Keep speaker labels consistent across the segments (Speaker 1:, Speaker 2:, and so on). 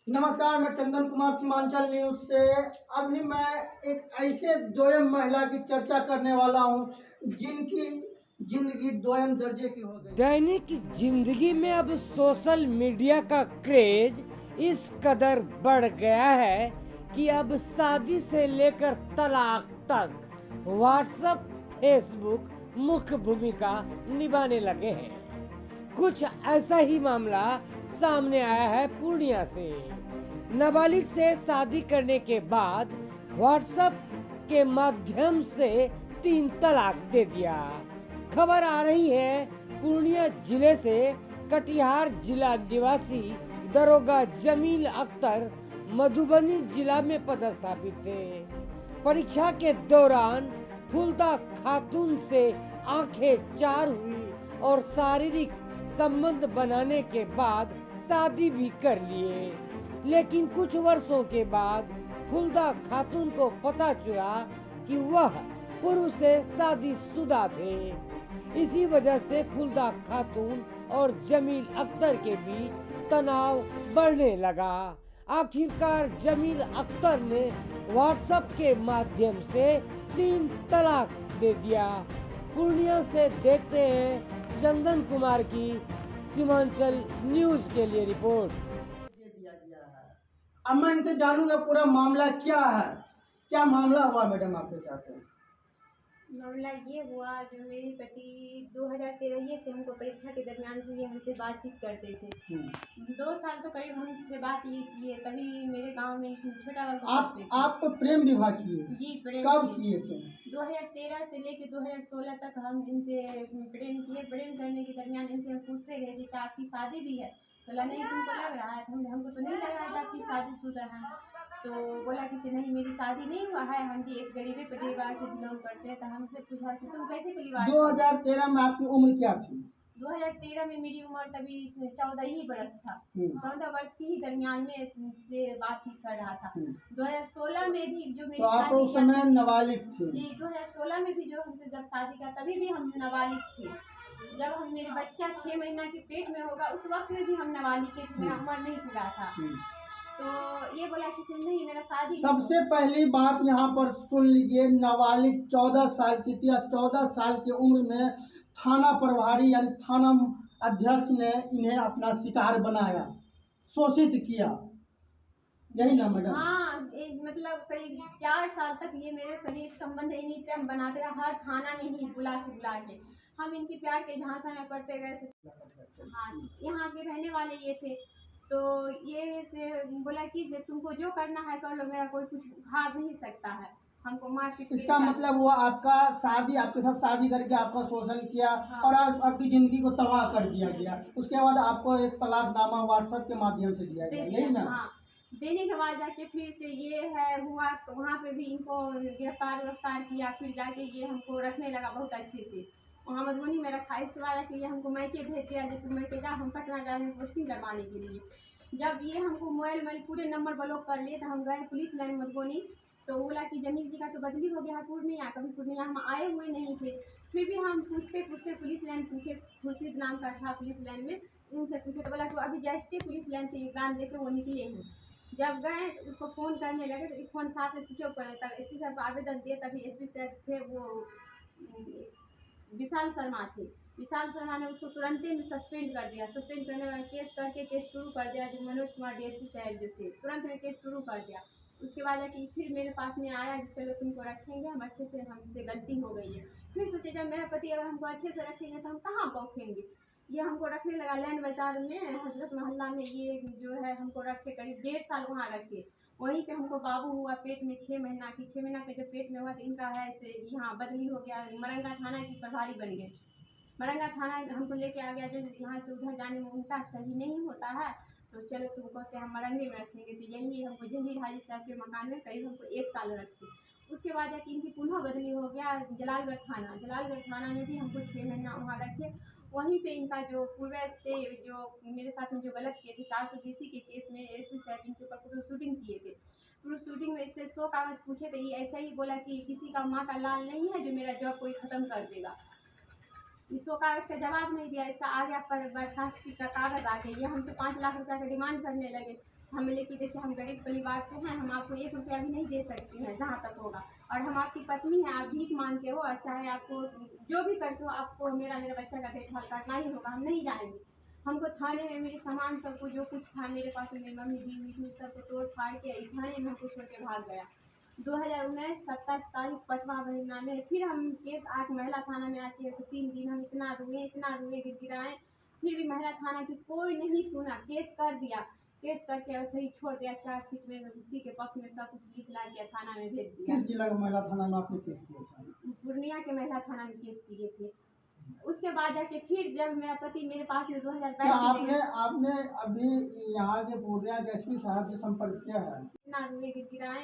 Speaker 1: नमस्कार, मैं चंदन कुमार सीमांचल न्यूज से। अभी मैं एक ऐसे दोयम महिला की चर्चा करने वाला हूं जिनकी जिंदगी दोयम दर्जे की हो गई।
Speaker 2: दैनिक जिंदगी में अब सोशल मीडिया का क्रेज इस कदर बढ़ गया है कि अब शादी से लेकर तलाक तक व्हाट्सएप, फेसबुक मुख्य भूमिका निभाने लगे हैं। कुछ ऐसा ही मामला सामने आया है पूर्णिया से। नाबालिग से शादी करने के बाद व्हाट्सएप के माध्यम से 3 तलाक दे दिया। खबर आ रही है पूर्णिया जिले से। कटिहार जिला निवासी दरोगा जमील अख्तर मधुबनी जिला में पदस्थापित थे। परीक्षा के दौरान फुलदा खातून से आंखें चार हुई और शारीरिक संबंध बनाने के बाद शादी भी कर लिए। लेकिन कुछ वर्षों के बाद फुलदा खातून को पता चला कि वह पूर्व से शादीशुदा थे। इसी वजह से फुलदा खातून और जमील अख्तर के बीच तनाव बढ़ने लगा। आखिरकार जमील अख्तर ने व्हाट्सएप के माध्यम से 3 तलाक दे दिया। पूर्णिया से देखते हैं चंदन कुमार की सीमांचल न्यूज के लिए रिपोर्ट।
Speaker 1: दे दिया गया है। अब मैं इनसे जानूंगा पूरा मामला क्या है। क्या मामला हुआ मैडम आपके साथ?
Speaker 3: मामला ये हुआ, जो मेरे पति 2013 से हमको परीक्षा के दरमियान से ये हमसे बातचीत करते थे। 2 साल तो करीब हमसे बात ये किए, तभी मेरे गांव में एक छोटा
Speaker 1: आप प्रेम विवाह किए?
Speaker 3: जी, प्रेम
Speaker 1: कब
Speaker 3: किए।
Speaker 1: किए थे?
Speaker 3: 2013 से लेके 2016 तक हम इनसे प्रेम किए। प्रेम करने के दरमियान इनसे हम पूछते गए कि क्या आपकी शादी भी है? बोला नहीं, तुमको लग रहा है। हमको तो नहीं लग रहा है कि आपकी शादीशुदा है। तो बोला कि नहीं, मेरी शादी नहीं हुआ है, हम भी एक गरीबी परिवार से बिलोंग करते हैं। तो हमसे पूछा कि तुम कैसे परिवार?
Speaker 1: 2013 में आपकी उम्र क्या थी?
Speaker 3: 2013 में मेरी उम्र तभी 14 ही बरस था। 14 वर्ष की ही दरमियान में से बातचीत कर रहा था। 2016 में भी जो मेरी
Speaker 1: तो आप उस समय नाबालिग थे?
Speaker 3: जी, 2016 में भी जो हमसे जब शादी का, तभी भी हम नाबालिग थे। जब हम मेरे बच्चा 6 महीना के पेट में होगा, उस वक्त में भी हम नाबालिग थे, मेरा उम्र नहीं पूरा था। तो ये बोला कि नहीं, मेरा शादी।
Speaker 1: सबसे पहली बात यहाँ पर सुन लीजिए, नाबालिग 14 साल की थी। 14 साल की उम्र में थाना प्रभारी यानी थाना अध्यक्ष ने इन्हें अपना शिकार बनाया, शोषित किया, यही ना मैडम?
Speaker 3: हाँ, मतलब करीब 4 साल तक ये मेरे शरीर संबंध एनी टाइम बनाते रहा, हर थाना में ही बुला के हम इनके प्यार के झांसा में पड़ते गए। हाँ, यहाँ के रहने वाले ये थे। तो ये से बोला कि तुमको जो करना है कर लो, मेरा कोई कुछ उखाड़ नहीं सकता है। हमको मारपीट।
Speaker 1: इसका मतलब वो आपका शादी, आपके साथ शादी करके आपका शोषण किया।
Speaker 3: हाँ।
Speaker 1: और आज आपकी जिंदगी को तबाह कर दिया गया। उसके बाद आपको एक तलाकनामा व्हाट्सएप के माध्यम से दिया गया, यही ना?
Speaker 3: हाँ, देने के बाद जाके फिर से ये है हुआ, तो वहाँ पे भी इनको गिरफ्तार किया। फिर जाके ये हमको रखने लगा बहुत अच्छे से, वहाँ मधुबनी में रखा। इसके बाद जाके ये हमको मैके भेज दिया, जैसे मैके जा, हम पटना जा रहे हैं पोस्टिंग करवाने के लिए। जब ये हमको मोबाइल पूरे नंबर ब्लॉक कर लिए, तो हम गए पुलिस लाइन मधुबनी। तो बोला कि जमील जी का तो बदली हो गया है पूर्णिया, कभी पूर्णिया हम आए हुए नहीं थे। फिर भी हम पूछते पुलिस लाइन पूछे, खुर्शीद नाम का था पुलिस लाइन में, उनसे पूछे तो बोला तो अभी जस्ट पुलिस लाइन से एग्जाम देकर वो निकले हैं। जब गए उसको फ़ोन करने लगे तो फ़ोन साथ में स्विच ऑफ कर, तब एसपी साहब को आवेदन दिए। तभी एसपी साहब थे वो विशाल शर्मा थे। विशाल शर्मा ने उसको तुरंत ही सस्पेंड कर दिया। सस्पेंड करने वाला केस करके केस शुरू कर दिया। जो मनोज कुमार डीएसपी साहब जो थे, तुरंत में केस शुरू कर दिया। उसके बाद कि फिर मेरे पास में आया कि चलो तुमको रखेंगे, हम अच्छे से, हमसे गलती हो गई है। फिर सोचे जब मेरा पति अगर हमको अच्छे से रखेंगे तो हम कहाँ बौखेंगे। ये हमको रखने लगा लैंड बाजार में, हजरत मोहल्ला में। ये जो है हमको रखे, करीब 1.5 साल वहाँ रखे। वहीं पे हमको बाबू हुआ पेट में 6 महीना की। 6 महीना के जब पेट में हुआ तो इनका है से यहाँ बदली हो गया, मरंगा थाना की प्रभारी बन गए। मरंगा थाना हमको लेके आ गया, जो यहाँ से उधर जाने में उनका सही नहीं होता है। तो चलो तुमको से हम मरंगे में रखेंगे। तो यही हमको जहीर हाजी साहब के मकान में करीब हमको 1 साल रखे। उसके बाद जाके इनकी पुनः बदली हो गया जलालगढ़ थाना। जलालगढ़ थाना में भी हमको 6 महीना वहाँ रखे। वहीं पे इनका जो पूर्व से जो मेरे साथ में जो गलत किए थे 420 के केस में, एसपी साहब इनके ऊपर प्रूफ शूटिंग किए थे। प्रूफ शूटिंग में इससे 100 कागज पूछे थे। ये ऐसा ही बोला कि किसी का माँ का लाल नहीं है जो मेरा जॉब कोई ख़त्म कर देगा। इसको कागज का जवाब नहीं दिया। इसका आ गया पर बर्खास्तगी का कागज आ गया। ये हमसे 5 लाख रुपया का डिमांड करने लगे। हमें कि देखिए हम गरीब परिवार से हैं, हम आपको 1 रुपया भी नहीं दे सकते हैं जहाँ तक होगा, और हम आपकी पत्नी हैं, आप भीख मांगते हो, और चाहे आपको जो भी करते हो आपको मेरा बच्चा का देखभाल करना ही होगा, हम नहीं जाएंगे। हमको थाने में मेरे सामान सबको जो कुछ था मेरे पास में, मेरी मम्मी दी हुई थी, उस सबको तोड़ फाड़ के थाने में हमको छोड़ के भाग गया। 2019 27 तारीख 5वां महीना में फिर हम केस 8 महिला थाना में आके, तो 3 दिन हम इतना रोए गिड़गिड़ाए, फिर भी महिला थाना की कोई नहीं सुना। केस कर दिया, केस करके ऐसे ही छोड़ दिया, चार्जशीट में उसी के पक्ष में सब कुछ लिख ला दिया, थाना में भेज दिया।
Speaker 1: किस जिला का महिला थाना में आपने केस किया था?
Speaker 3: पूर्णिया के महिला थाना में केस किए थे। उसके बाद जाके फिर जब मेरा पति मेरे पास में 2022
Speaker 1: क्या आपने अभी यहाँ के पूर्णिया के एसपी साहब से संपर्क किया है?
Speaker 3: इतना रोए गिड़गिड़ाए,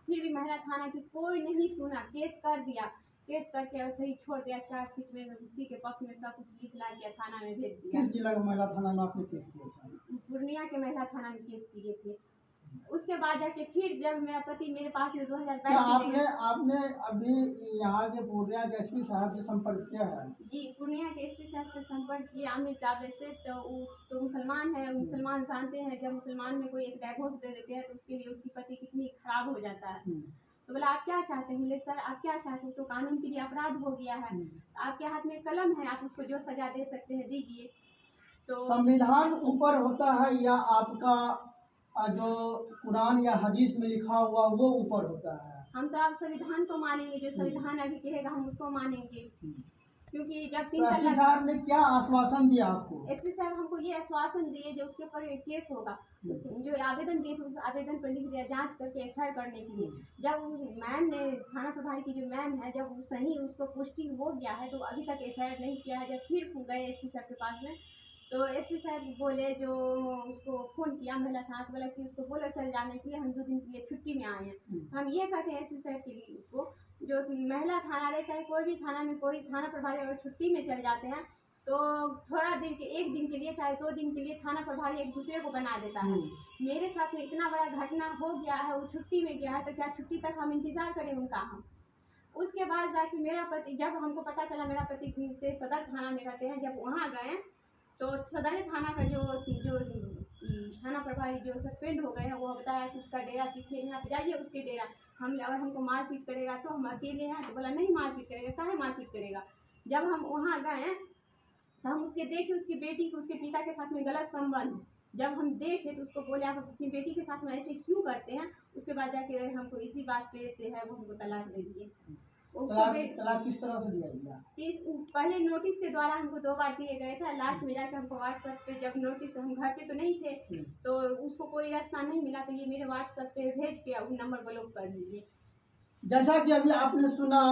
Speaker 3: फिर भी महिला थाना की कोई नहीं सुना। केस कर दिया, केस करके ऐसे ही छोड़ दिया, चार्जशीट में उसी के पक्ष में सब कुछ लिख ला दिया, थाना में भेज दिया।
Speaker 1: किस जिला का महिला थाना में आपने केस किया था?
Speaker 3: पूर्णिया के महिला थाना में केस किए थे। उसके बाद जाके फिर जब मेरा पति मेरे पास में 2022
Speaker 1: क्या आपने अभी यहाँ के पूर्णिया के एसपी साहब से संपर्क किया है?
Speaker 3: जी, पूर्णिया के एसपी साहब से संपर्क किया आमिर जावेद से। तो मुसलमान है, मुसलमान जानते हैं जब मुसलमान में कोई एक डाइवोर्स दे देते हैं तो उसके लिए उसकी पति कितनी खराब हो जाता है। तो बोला आप क्या चाहते हैं? बोले सर आप क्या चाहते हैं, तो कानून के लिए अपराध हो गया है, आपके हाथ में कलम है, आप उसको जो सजा दे सकते हैं दीजिए। तो
Speaker 1: संविधान ऊपर होता है या आपका जो कुरान या हदीस में लिखा हुआ वो ऊपर होता है?
Speaker 3: हम तो आप संविधान को मानेंगे, जो संविधान अभी कहेगा हम उसको मानेंगे। क्योंकि जब 3
Speaker 1: एसपी साहब ने क्या आश्वासन दिया आपको?
Speaker 3: एसपी साहब हमको ये आश्वासन दिए जो उसके ऊपर केस होगा, जो आवेदन दिए थे उस आवेदन पर लिख दिया जांच करके एफआईआर करने के लिए। जब मैम ने थाना प्रभारी की जो मैम है, जब सही उसको पुष्टि हो गया है तो अभी तक एफआईआर नहीं किया है। जब फिर गए एसपी साहब के पास में तो एसपी साहब बोले, जो उसको फ़ोन किया महिला थाना तो बोला कि उसको बोलो चल जाने के लिए, हम 2 दिन के लिए छुट्टी में आए हैं। हम ये कहते हैं एसपी साहब के लिए को, जो महिला थाना रहे चाहे कोई भी थाना में कोई थाना प्रभारी अगर छुट्टी में चल जाते हैं तो थोड़ा दिन के 1 दिन के लिए चाहे 2 दिन के लिए थाना प्रभारी एक दूसरे को बना देता है। मेरे साथ में इतना बड़ा घटना हो गया है, वो छुट्टी में गया है तो क्या छुट्टी तक हम इंतज़ार करें उनका हम? उसके बाद जाके मेरा पति, जब हमको पता चला मेरा पति से सदर थाना में रहते हैं, जब वहाँ गए तो सदर थाना का जो थाना प्रभारी जो सस्पेंड हो गए हैं वो बताया कि उसका डेरा पीछे, यहाँ पे जाइए उसके डेरा, हम अगर हमको मारपीट करेगा तो हम अकेले हैं। तो बोला नहीं मारपीट करेगा, काहे मारपीट करेगा। जब हम वहाँ गए तो हम उसके देखे उसकी बेटी को उसके पिता के साथ में गलत संबंध, जब हम देखे तो उसको बोले आप अपनी बेटी के साथ में ऐसे क्यों करते हैं। उसके बाद जाके हमको इसी बात पे से है वो हमको तलाक दे दिए।
Speaker 1: तलाक किस तरह से दिया गया?
Speaker 3: पहले नोटिस के द्वारा हमको 2 बार दिए गए थे, लास्ट में जाकर हमको व्हाट्सएप पे जब नोटिस, हम घर पे तो नहीं थे तो उसको कोई रास्ता नहीं मिला तो ये मेरे व्हाट्सएप पे भेज के अब नंबर ब्लॉक कर दीजिए।
Speaker 1: जैसा कि अभी आपने सुना,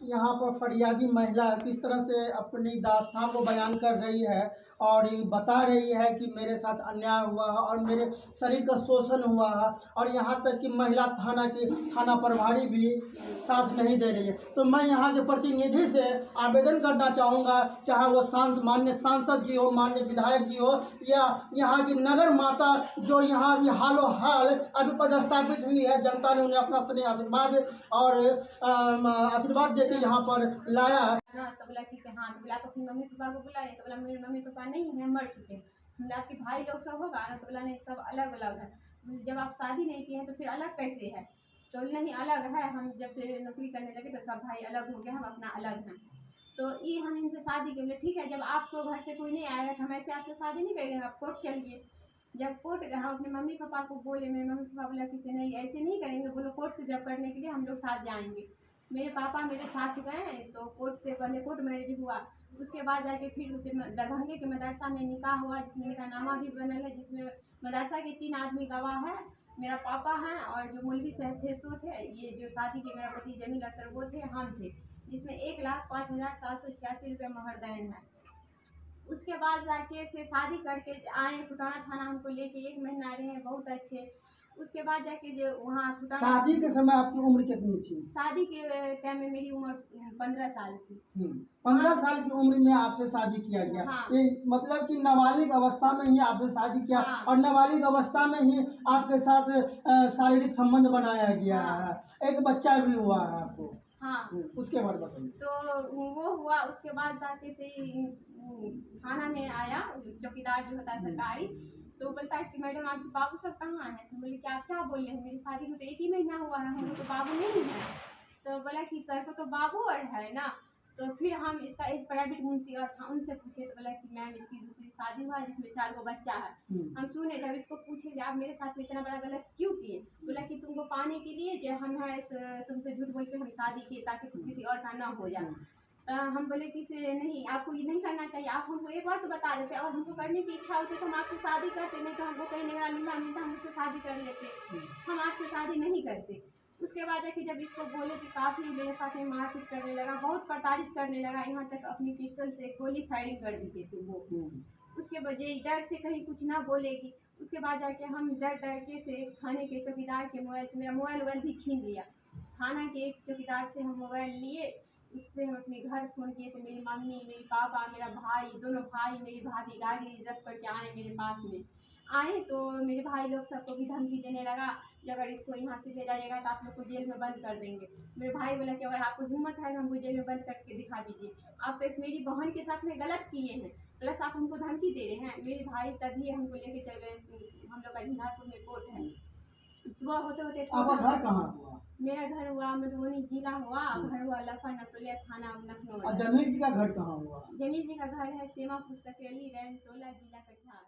Speaker 1: यहाँ पर फरियादी महिला किस तरह से अपनी दास्तान को बयान कर रही है और ये बता रही है कि मेरे साथ अन्याय हुआ है और मेरे शरीर का शोषण हुआ है, और यहाँ तक कि महिला थाना प्रभारी भी साथ नहीं दे रही है। तो मैं यहाँ के प्रतिनिधि से आवेदन करना चाहूँगा, चाहे वो माननीय सांसद जी हो, माननीय विधायक जी हो, या यहाँ की नगर माता जो यहाँ अभी हालो हाल अभी पदस्थापित हुई है, जनता ने उन्हें अपना स्नेह आशीर्वाद और आशीर्वाद देकर यहाँ पर लाया है।
Speaker 3: तो बोला कि हाँ, तो बोला अपनी मम्मी पापा को बुलाए, तो बोला मेरे मम्मी पापा नहीं है, मर चुके हैं। बोला आपके भाई लोग सब होगा ना, तो बोला नहीं सब अलग अलग है। जब आप शादी नहीं किए हैं तो फिर अलग कैसे है? तो नहीं अलग है, हम जब से नौकरी करने लगे तो सब भाई अलग हो गए, हम अपना अलग हैं। तो ये हम इनसे शादी के लिए ठीक है, जब आपको घर से कोई नहीं आएगा तो हम ऐसे आपसे शादी नहीं करेंगे, आप कोर्ट चलिए। जब कोर्ट गए हम अपने मम्मी पापा को बोले, मेरे मम्मी पापा बोला कि नहीं ऐसे नहीं करेंगे, बोलो कोर्ट से जब करने के लिए हम लोग साथ जाएंगे। मेरे पापा मेरे साथ गए तो कोर्ट से पहले कोर्ट मैरिज हुआ, उसके बाद जाके फिर उसे दरभंगे के मदरसा में निकाह हुआ, जिसमें निकाहनामा भी बनल है, जिसमें मदरसा के 3 आदमी गवाह है, मेरा पापा हैं और जो मौलवी साहब थे सो थे, ये जो शादी के मेरा पति जमील अख्तर वो थे, हम थे, जिसमें 1,05,786 रुपये महरदैन है। उसके बाद जाके से शादी करके आए, फुटाना थाना हमको लेके 1 महीना रहे हैं, बहुत अच्छे। उसके बाद जाके जो वहाँ
Speaker 1: शादी के समय आपकी उम्र कितनी थी?
Speaker 3: शादी के टाइम में मेरी उम्र 15 साल थी।
Speaker 1: 15 साल की उम्र में आपसे शादी किया गया।
Speaker 3: हाँ।
Speaker 1: ये मतलब कि नाबालिग अवस्था में ही आपसे शादी किया।
Speaker 3: हाँ।
Speaker 1: और नाबालिग अवस्था में ही आपके साथ शारीरिक संबंध बनाया गया।
Speaker 3: हाँ।
Speaker 1: है, एक बच्चा भी हुआ है आपको।
Speaker 3: हाँ।
Speaker 1: उसके बाद बताइए।
Speaker 3: तो वो हुआ, उसके बाद जाके से थाना में आया चौकीदार जो होता है सरकारी, तो वो बोलता है कि मैडम आपके बाबू सब कहाँ हैं? तो बोले कि आप क्या बोल रहे हैं, मेरी शादी को तो 1 ही महीना हुआ है, हमको तो बाबू नहीं है। तो बोला कि सर को तो बाबू और है ना। तो फिर हम इसका एक प्राइवेट मुंशी और था, उनसे पूछे। तो बोला कि मैम इसकी दूसरी शादी हुआ है जिसमें 4 गो बच्चा है। हम सुने, जब इसको पूछे कि आप मेरे साथ में इतना बड़ा गलत क्यों किए? बोला कि तुमको पाने के लिए जो हम है तुमसे झूठ बोल के हम शादी किए ताकि तुम किसी और का ना हो जाए। हम बोले कि से नहीं, आपको ये नहीं करना चाहिए, आप हमको एक बार तो बता देते और हमको करने की इच्छा होती तो हम आपसे शादी करते, नहीं तो हमको कहीं निगरा मिलता मिलता हम उससे शादी कर लेते, हम आपसे शादी नहीं करते। उसके बाद है कि जब इसको बोले कि काफ़ी मेरे साथ में मारपीट करने लगा, बहुत प्रताड़ित करने लगा, यहाँ तक अपनी पिस्टल से गोली फायरिंग कर दी थी वो। उसके वजह डर से कहीं कुछ ना बोलेगी। उसके बाद जाके हम डर डर के से थाने के चौकीदार के मोबाइल से मेरा मोबाइल भी छीन लिया। थाना के एक चौकीदार से हम मोबाइल लिए, उससे हम अपने घर फ़ोन किए तो मेरी मम्मी, मेरे पापा, मेरा भाई, दोनों भाई, मेरी भाभी गाड़ी रिज़र्व करके आए मेरे पास में। आए तो मेरे भाई लोग सबको भी धमकी देने लगा कि अगर इसको यहाँ से ले जाइएगा तो आप लोग को जेल में बंद कर देंगे। मेरे भाई बोला कि अगर आपको हिम्मत है तो हमको जेल में बंद करके दिखा दीजिए, आप तो एक मेरी बहन के साथ में गलत किए हैं, प्लस आप हमको धमकी दे रहे हैं। मेरे भाई तभी हमको लेके चल गए, हम लोग का झंझारपुर में कोर्ट है। सुबह होते होते
Speaker 1: आपका घर कहाँ हुआ?
Speaker 3: मेरा घर हुआ मधुबनी जिला हुआ, घर हुआ लखन नटोलिया थाना लखनऊ।
Speaker 1: और जमील जी का घर कहाँ हुआ?
Speaker 3: जमील जी का घर है सेमा पुस्तकेली रैन टोला जिला कटिहार।